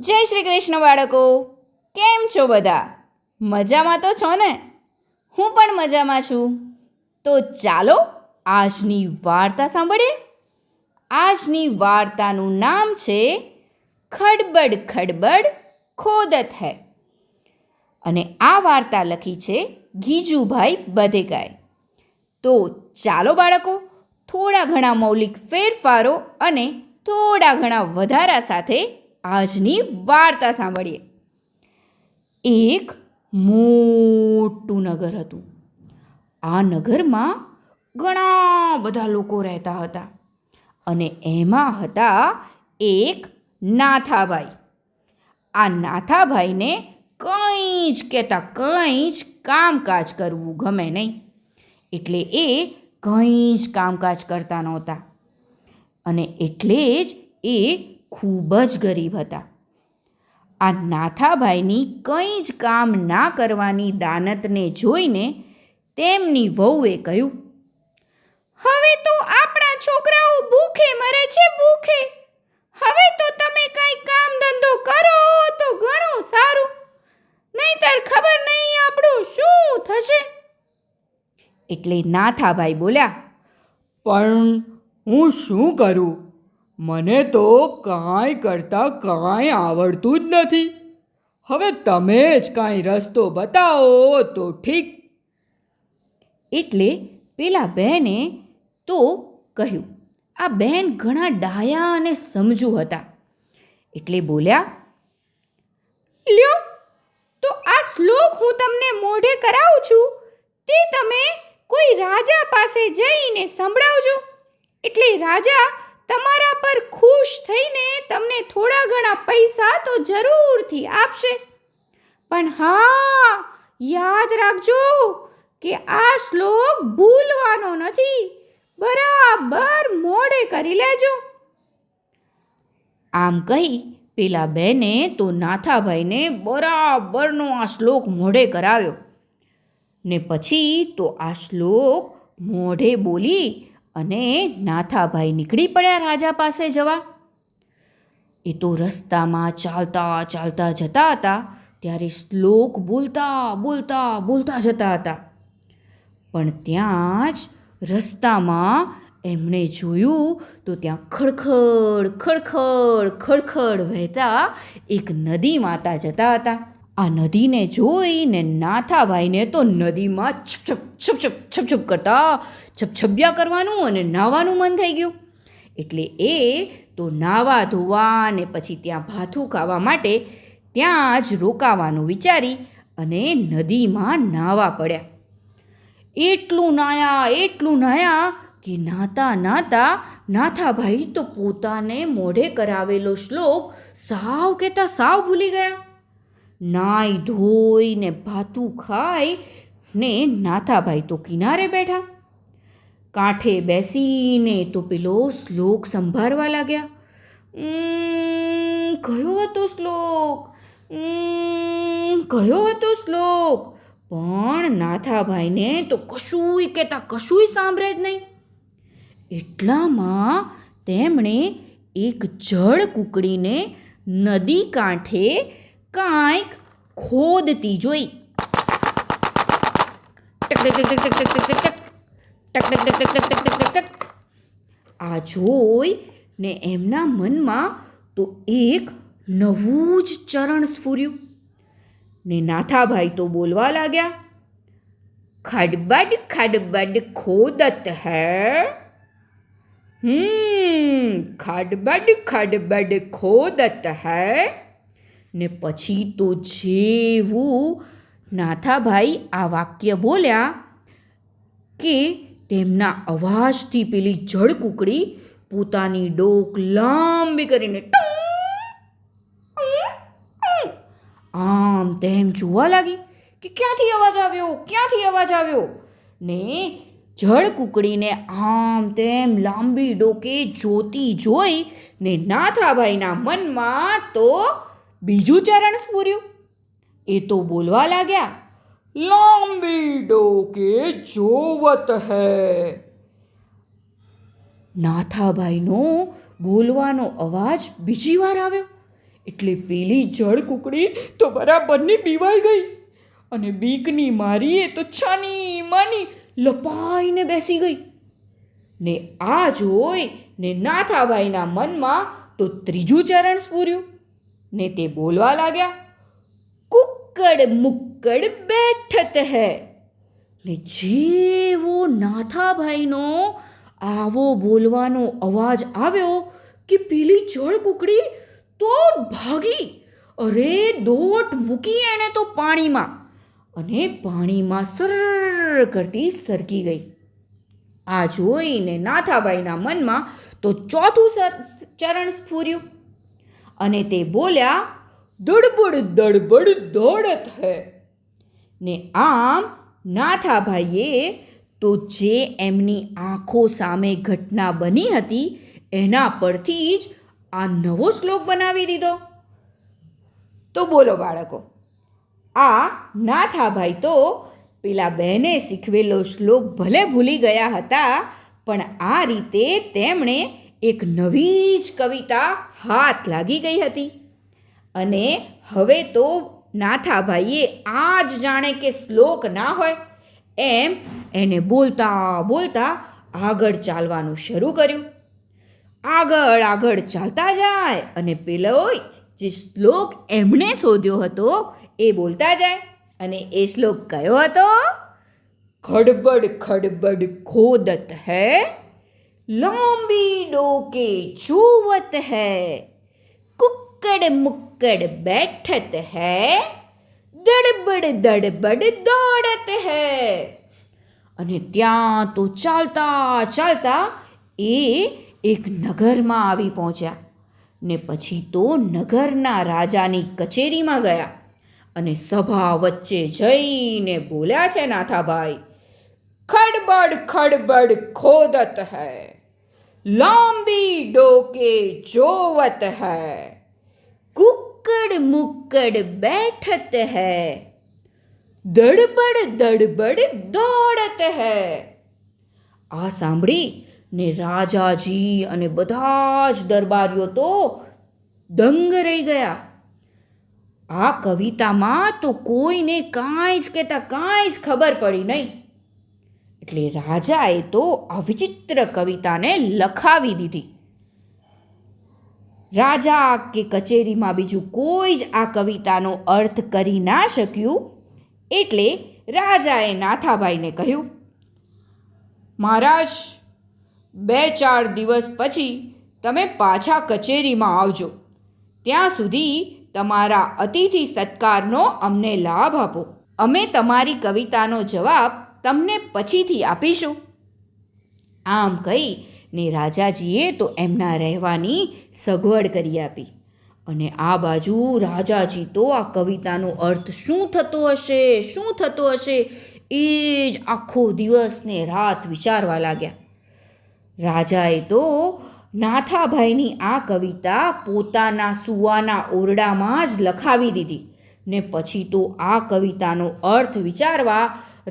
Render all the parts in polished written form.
જય શ્રી કૃષ્ણ બાળકો, કેમ છો બધા? મજામાં તો છો ને? હું પણ મજામાં છું. તો ચાલો આજની વાર્તા સાંભળીએ. આજની વાર્તાનું નામ છે ખડબડ ખડબડ ખોદત હૈ અને આ વાર્તા લખી છે ગીજુભાઈ બધેકાએ. તો ચાલો બાળકો, થોડા ઘણા મૌલિક ફેરફારો અને થોડા ઘણા વધારા સાથે આજની વાર્તા સાંભળીએ. એક મોટું નગર હતું. આ નગરમાં ઘણા બધા લોકો રહેતા હતા અને એમાં હતા એક નાથાભાઈ. આ નાથાભાઈને કંઈ જ કહેતા કંઈ જ કામકાજ કરવું ગમે નહીં, એટલે એ કંઈ જ કામકાજ કરતા નહોતા અને એટલે જ એ ખૂબ જ ગરીબ હતા. આ નાથાભાઈની કંઈ જ કામ ના કરવાની દાનતને જોઈને તેમની વહુએ કહ્યું, હવે તો આપણા છોકરાઓ ભૂખે મરે છે, ભૂખે. હવે તો તમે કાંઈ કામ ધંધો કરો તો ઘણું સારું, નહીંતર ખબર નહીં આપણું શું થશે. એટલે નાથાભાઈ બોલ્યા, પણ હું શું કરું? મને તો કાંઈ કરતાં કાંઈ આવડતું જ નથી. હવે તમે જ કાંઈ રસ્તો બતાવો તો ઠીક. એટલે પેલા બહેને તો કહ્યું. આ બહેન ઘણા ડાયા અને સમજુ હતા. એટલે બોલ્યા, લ્યો તો આ શ્લોક હું તમને મોઢે કરાવું છું, તે તમે કોઈ રાજા પાસે જઈને સંભળાવજો. એટલે રાજા તમારા પર ખુશ થઈને તમને થોડા ઘણા પૈસા તો જરૂરથી આપશે. પણ હા, યાદ રાખજો કે આ શ્લોક ભૂલવાનો નથી, બરાબર મોઢે કરી લેજો. આમ કહી પેલા બેને તો નાથાભાઈને બરાબરનો આ શ્લોક મોઢે કરાવ્યો ને પછી તો આ શ્લોક મોઢે બોલી અને નાથાભાઈ નીકળી પડ્યા રાજા પાસે જવા. એ તો રસ્તામાં ચાલતા ચાલતા જતા હતા ત્યારે શ્લોક બોલતા બોલતા બોલતા જતા હતા. પણ ત્યાં જ રસ્તામાં એમણે જોયું તો ત્યાં ખડખડ ખડખડ ખડખડ વહેતા એક નદી માતા જતા હતા. આ નદીને જોઈને નાથાભાઈને તો નદીમાં છપછપ છપછપ છપછપ કરતા છપછપિયા કરવાનું અને નાહવાનું મન થઈ ગયું. એટલે એ તો નાહવા ધોવા અને પછી ત્યાં ભાથું ખાવા માટે ત્યાં જ રોકાવાનું વિચારી અને નદીમાં નાહવા પડ્યા. એટલું નાહ્યા કે નાતા નાતા નાથાભાઈ તો પોતાને મોઢે કરાવેલો શ્લોક સાવ કહેતા સાવ ભૂલી ગયા. નાઈ ધોઈને ભાતું ખાઈ ને નાથાભાઈ તો કિનારે બેઠા. કાંઠે બેસીને તો પેલો શ્લોક સંભાળવા લાગ્યા. કયો હતો શ્લોક? કયો હતો શ્લોક? પણ નાથાભાઈને તો કશુંય કહેતા કશુંય સાંભળે જ નહીં. એટલામાં તેમણે એક જળ કૂકડીને નદી કાંઠે કાંઈક ખોદતી જોઈ. આ જોઈ ને એમના મનમાં તો એક નવું જ ચરણ સ્ફુર્યું ને નાથાભાઈ તો બોલવા લાગ્યા, ખડબડ ખડબડ ખોદત હૈ. ખડબડ ખડબડ ખોદત હૈ. ને પછી તો જેવું નાથાભાઈ આ વાક્ય બોલ્યા કે તેમના અવાજથી પેલી જળ કૂકડી પોતાની ડોક લાંબી કરીને આમ તેમ જોવા લાગી કે ક્યાંથી અવાજ આવ્યો ને જળ કૂકડીને આમ તેમ લાંબી ડોકે જોતી જોઈ ને નાથાભાઈના મનમાં તો બીજું ચરણ સ્ફુર્યું. એ તો બોલવા લાગ્યા, લાંબી ડોકે જોવત હૈ. નાથાભાઈનો બોલવાનો અવાજ બીજી વાર આવ્યો એટલે પેલી જળ કુકડી તો બરાબરની બીવાઈ ગઈ અને બીકની મારીએ તો છાની માની લપાઈને બેસી ગઈ. ને આ જોઈ ને નાથાભાઈના મનમાં તો ત્રીજું ચરણ સ્ફૂર્યું ને તે બોલવા લાગ્યા, કુક્કડ મુક્કડ બેઠત હૈ. ને જેવો નાથાભાઈનો આવો બોલવાનો અવાજ આવ્યો કે પેલી જળ કુકડી તો ભાગી. અરે દોટ મૂકી એણે તો પાણીમાં અને પાણીમાં સર કરતી સરકી ગઈ. આ જોઈને નાથાભાઈના મનમાં તો ચોથું ચરણ સ્ફૂર્યું અને તે બોલ્યા, દડબડ દડબડ દોડત હૈ. ને આમ નાથાભાઈએ તો જે એમની આંખો સામે ઘટના બની હતી એના પરથી જ આ નવો શ્લોક બનાવી દીધો. તો બોલો બાળકો, આ નાથાભાઈ તો પેલા બહેને શીખવેલો શ્લોક ભલે ભૂલી ગયા હતા, પણ આ રીતે તેમણે એક નવી જ કવિતા હાથ લાગી ગઈ હતી. અને હવે તો નાથાભાઈએ આ જ જાણે કે શ્લોક ના હોય એમ એને બોલતા બોલતા આગળ ચાલવાનું શરૂ કર્યું. આગળ આગળ ચાલતા જાય અને પેલો જે શ્લોક એમણે શોધ્યો હતો એ બોલતા જાય. અને એ શ્લોક કયો હતો? ખડબડ ખડબડ ખોદત હૈ, લાંબી ડોકે જોવત હૈ, કુક્કડ મુક્કડ બેઠત હૈ, દડબડ દડબડ દોડત હૈ. અને ત્યાં તો ચાલતા ચાલતા એ એક નગરમાં આવી પહોંચ્યા. ને પછી તો નગરના રાજાની કચેરીમાં ગયા અને સભા વચ્ચે જઈને બોલ્યા છે નાથાભાઈ, ખડબડ ખડબડ ખોદત હૈ, લાંબી ડોકે જોવત હૈ, કુક્કડ મુક્કડ બેઠત હૈ, દડબડ દડબડ દોડત હૈ. આ સાંભળી ને રાજાજી અને બધા જ દરબારીઓ તો દંગ રહી ગયા. આ કવિતામાં તો કોઈને કાંઈ જ કહેતા કાંઈ જ ખબર પડી નહીં. એટલે રાજાએ તો આ વિચિત્ર કવિતાને લખાવી દીધી. રાજા કે કચેરીમાં બીજું કોઈ જ આ કવિતાનો અર્થ કરી ના શક્યું. એટલે રાજાએ નાથાભાઈને કહ્યું, મહારાજ, 2-4 દિવસ પછી તમે પાછા કચેરીમાં આવજો. ત્યાં સુધી તમારા અતિથિ સત્કારનો અમને લાભ આપો. અમે તમારી કવિતાનો જવાબ તમને પછીથી આપીશું. આમ કહી ને રાજાજીએ તો એમના રહેવાની સગવડ કરી આપી. અને આ બાજુ રાજાજી તો આ કવિતાનો અર્થ શું થતો હશે એ જ આખો દિવસ ને રાત વિચારવા લાગ્યા. રાજાએ તો નાથાભાઈની આ કવિતા પોતાના સૂવાના ઓરડામાં જ લખાવી દીધી. ને પછી તો આ કવિતાનો અર્થ વિચારવા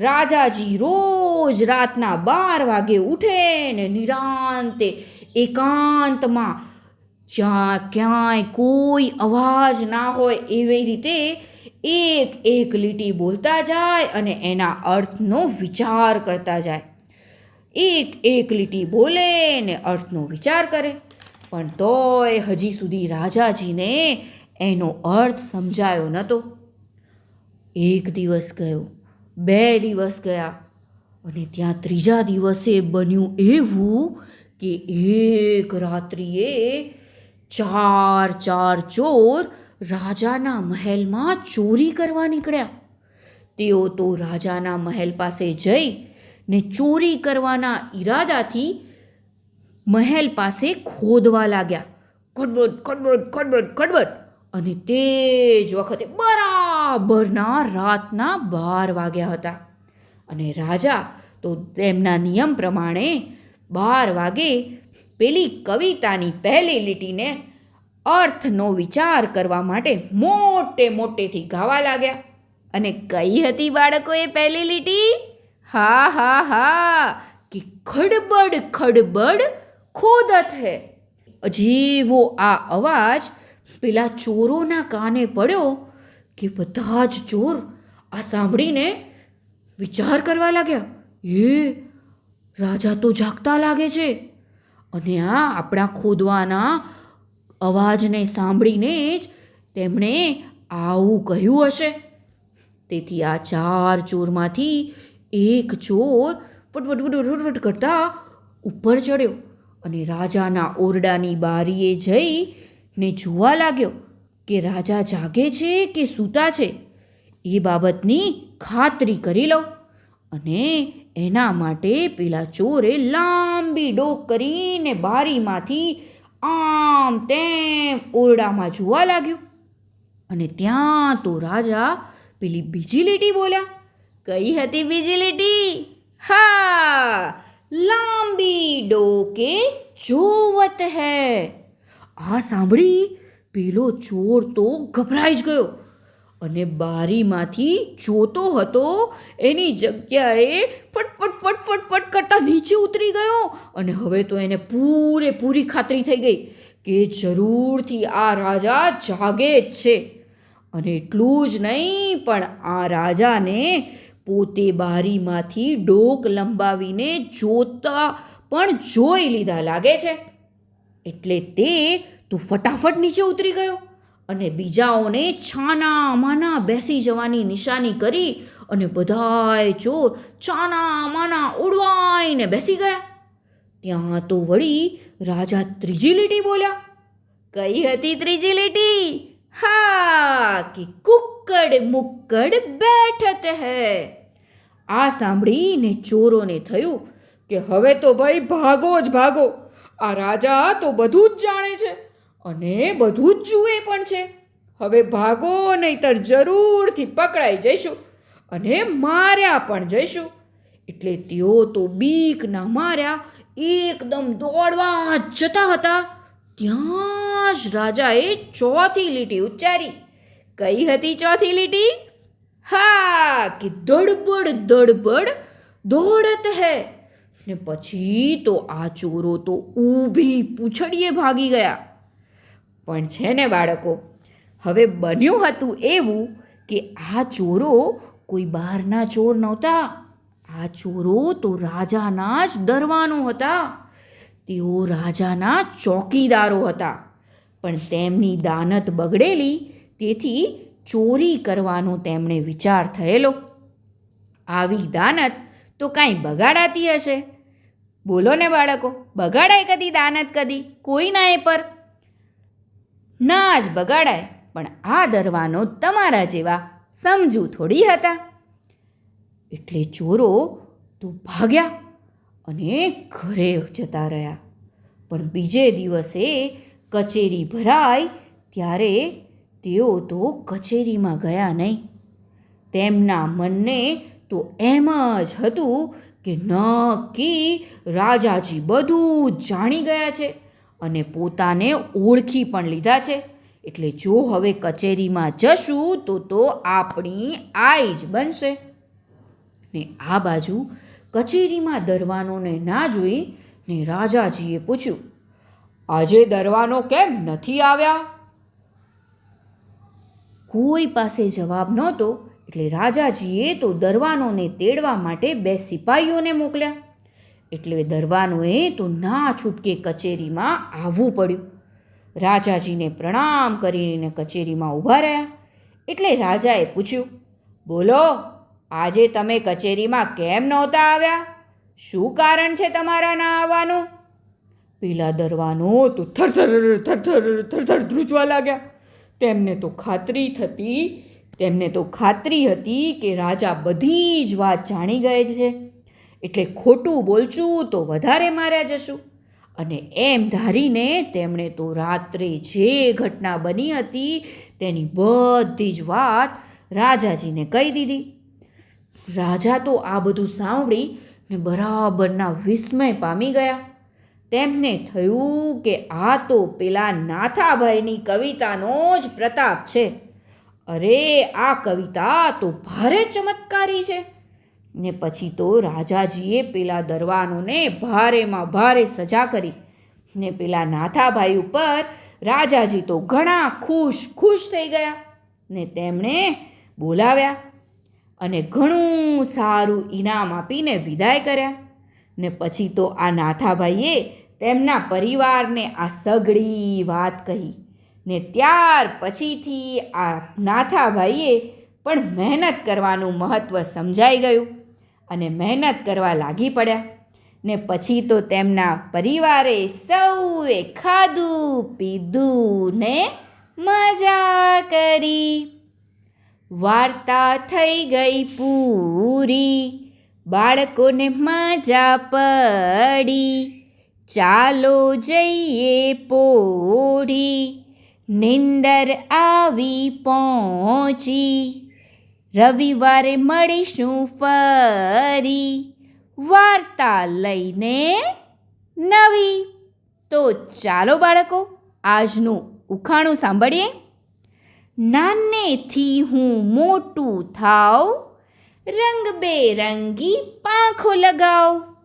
રાજાજી રોજ રાતના 12 વાગે ઉઠે ને નિરાંતે એકાંતમાં જ્યાં ક્યાંય કોઈ અવાજ ના હોય એવી રીતે એક એક લીટી બોલતા જાય અને એના અર્થનો વિચાર કરતા જાય. એક એક લીટી બોલે ને અર્થનો વિચાર કરે, પણ તોય હજી સુધી રાજાજીને એનો અર્થ સમજાયો નહોતો. 1 દિવસ ગયો, 2 દિવસ ગયા અને ત્યાં 3જા દિવસે બન્યું એવું કે એક રાત્રિએ 4 ચોર રાજાના મહેલમાં ચોરી કરવા નીકળ્યા. તેઓ તો રાજાના મહેલ પાસે જઈ ને ચોરી કરવાના ઈરાદાથી મહેલ પાસે ખોદવા લાગ્યા. ખડબડ ખડબડ ખડબડ ખડબડ. અને તે જ વખતે બરાબરના રાતના 12 વાગ્યા હતા. અને રાજા તો તેમના નિયમ પ્રમાણે 12 વાગે પેલી કવિતાની પહેલી લીટીને અર્થનો વિચાર કરવા માટે મોટેથી ગાવા લાગ્યા. અને કઈ હતી બાળકો એ પહેલી લીટી? હા કે ખડબડ ખડબડ ખોદત હૈ. જેવો આ અવાજ પેલા ચોરોના કાને પડ્યો કે બધા જ ચોર આ સાંભળીને વિચાર કરવા લાગ્યા, રાજા તો જાગતા લાગે છે અને આ આપણા ખોદવાના અવાજને સાંભળીને જ તેમણે આવું કહ્યું હશે. તેથી આ 4 ચોરમાંથી એક ચોર ફટફટ કરતા ઉપર ચડ્યો અને રાજાના ઓરડાની બારીએ જઈને જોવા લાગ્યો કે રાજા જાગે છે કે સૂતા છે એ બાબતની ખાતરી કરી લઉં. અને એના માટે પેલા ચોરે લાંબી ડોક કરીને બારીમાંથી આમ તેમ ઓરડામાં જોવા લાગ્યું અને ત્યાં તો રાજા પેલી બીજી લીટી બોલ્યા. કઈ હતી બીજી લીટી? હા, લાંબી ડોકે જોવત હૈ. આ સાંભળી પેલો ચોર તો ગભરાઈ જ ગયો અને બારીમાંથી જોતો હતો એની જગ્યાએ ફટ કરતા નીચે ઉતરી ગયો. અને હવે તો એને પૂરેપૂરી ખાતરી થઈ ગઈ કે જરૂરથી આ રાજા જાગે જ છે. અને એટલું જ નહીં, પણ આ રાજાને પોતે બારીમાંથી ડોક લંબાવીને જોતા પણ જોઈ લીધા લાગે છે. એટલે તે તો ફટાફટ નીચે ઉતરી ગયો અને બીજાઓને છાના માના બેસી જવાની નિશાની કરી અને બધાય ચોર છાના માના ઉડવાઈને બેસી ગયા. ત્યાં તો વળી રાજા ત્રીજી લીટી બોલ્યા. કઈ હતી ત્રીજી લીટી? હા, કે કુક્કડ મુક્કડ બેઠત હૈ. આ સાંભળીને ચોરોને થયું કે હવે તો ભાઈ ભાગો જ ભાગો. આ રાજા તો બધું જ જાણે છે અને બધું જ જુએ પણ છે. હવે ભાગો, નહીંતર જરૂરથી પકડાઈ જઈશું અને માર્યા પણ જઈશું. એટલે તેઓ તો બીકના માર્યા એકદમ દોડવા જતા હતા. ત્યાં જ રાજાએ ચોથી લીટી ઉચ્ચારી. કઈ હતી ચોથી લીટી? હા, કે દડબડ દોડત હૈ. ને પછી તો આ ચોરો તો ઊભી પૂંછડીએ ભાગી ગયા. પણ છે ને બાળકો, હવે બન્યું હતું એવું કે આ ચોરો કોઈ બહારના ચોર નહોતા. આ ચોરો તો રાજાના જ દરવાનો હતા. તેઓ રાજાના ચોકીદારો હતા. પણ તેમની દાનત બગડેલી, તેથી ચોરી કરવાનો તેમણે વિચાર થયેલો. આવી દાનત તો કાંઈ બગાડાતી હશે? બોલો ને બાળકો, બગાડાય કદી દાનત? કદી કોઈના એ પર ના જ બગાડાય. પણ આ દરવાનો તમારા જેવા સમજુ થોડી હતા. એટલે ચોરો તો ભાગ્યા અને ઘરે જતા રહ્યા. પણ બીજે દિવસે કચેરી ભરાઈ ત્યારે તેઓ તો કચેરીમાં ગયા નહીં. તેમના મનને તો એમ જ હતું કે નક્કી રાજાજી બધું જાણી ગયા છે અને પોતાને ઓળખી પણ લીધા છે. એટલે જો હવે કચેરીમાં જશું તો આપણી આઈ જ બનશે. ને આ બાજુ કચેરીમાં દરવાનોને ના જોઈ ને રાજાજીએ પૂછ્યું, આજે દરવાનો કેમ નથી આવ્યા? કોઈ પાસે જવાબ નહોતો. એટલે રાજાજીએ તો દરવાનોને તેડવા માટે 2 સિપાહીઓને મોકલ્યા. એટલે દરવાનોએ તો ના છૂટકે કચેરીમાં આવવું પડ્યું. રાજાજીને પ્રણામ કરીને કચેરીમાં ઊભા રહ્યા. એટલે રાજાએ પૂછ્યું, બોલો, આજે તમે કચેરીમાં કેમ નહોતા આવ્યા? શું કારણ છે તમારા ના આવવાનું? પેલા દરવાનો તો થરથર ધ્રુજવા લાગ્યા. તેમને તો ખાતરી હતી કે રાજા બધી જ વાત જાણી ગયેલ છે. એટલે ખોટું બોલશું તો વધારે માર્યા જશું. અને એમ ધારીને તેમણે તો રાત્રે જે ઘટના બની હતી તેની બધી જ વાત રાજાજીને કહી દીધી. રાજા તો આ બધું સાંભળીને બરાબરના વિસ્મય પામી ગયા. તેમને થયું કે આ તો પેલા નાથાભાઈની કવિતાનો જ પ્રતાપ છે. અરે, આ કવિતા તો ભારે ચમત્કારી છે. ને પછી તો રાજાજીએ પેલા દરવાનોને ભારેમાં ભારે સજા કરી ને પેલા નાથાભાઈ ઉપર રાજાજી તો ઘણા ખુશ થઈ ગયા ને તેમણે બોલાવ્યા અને ઘણું સારું ઇનામ આપીને વિદાય કર્યા. ને પછી તો આ નાથાભાઈએ તેમના પરિવારને આ સઘળી વાત કહી ને ત્યાર પછીથી આ નાથાભાઈએ પણ મહેનત કરવાનું મહત્ત્વ સમજાઈ ગયું અને મહેનત કરવા લાગી પડ્યા. ને પછી તો તેમના પરિવારે સૌએ ખાધું પીધું ને મજા કરી. વાર્તા થઈ ગઈ પૂરી, બાળકોને મજા પડી. ચાલો જઈએ પોઢી, નિંદર આવી પહોંચી. રવિવારે મળીશું ફરી, વાર્તા લઈને નવી. તો ચાલો બાળકો આજનું ઉખાણું સાંભળીએ. નાનેથી હું મોટું થાવ, રંગબેરંગી પાંખો લગાવ.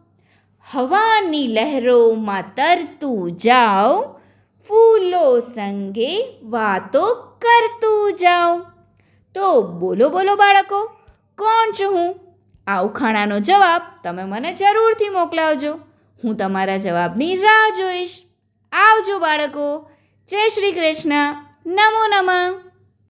હવાની લહેરોમાં તરતું જાઉં, ફૂલો સંગે વાતો કરતું જાઉં. તો બોલો બાળકો, કોણ છું હું? આ ઉખાણાનો જવાબ તમે મને જરૂરથી મોકલાવજો. હું તમારા જવાબની રાહ જોઈશ. આવજો બાળકો. જય શ્રી કૃષ્ણ. નમો નમઃ.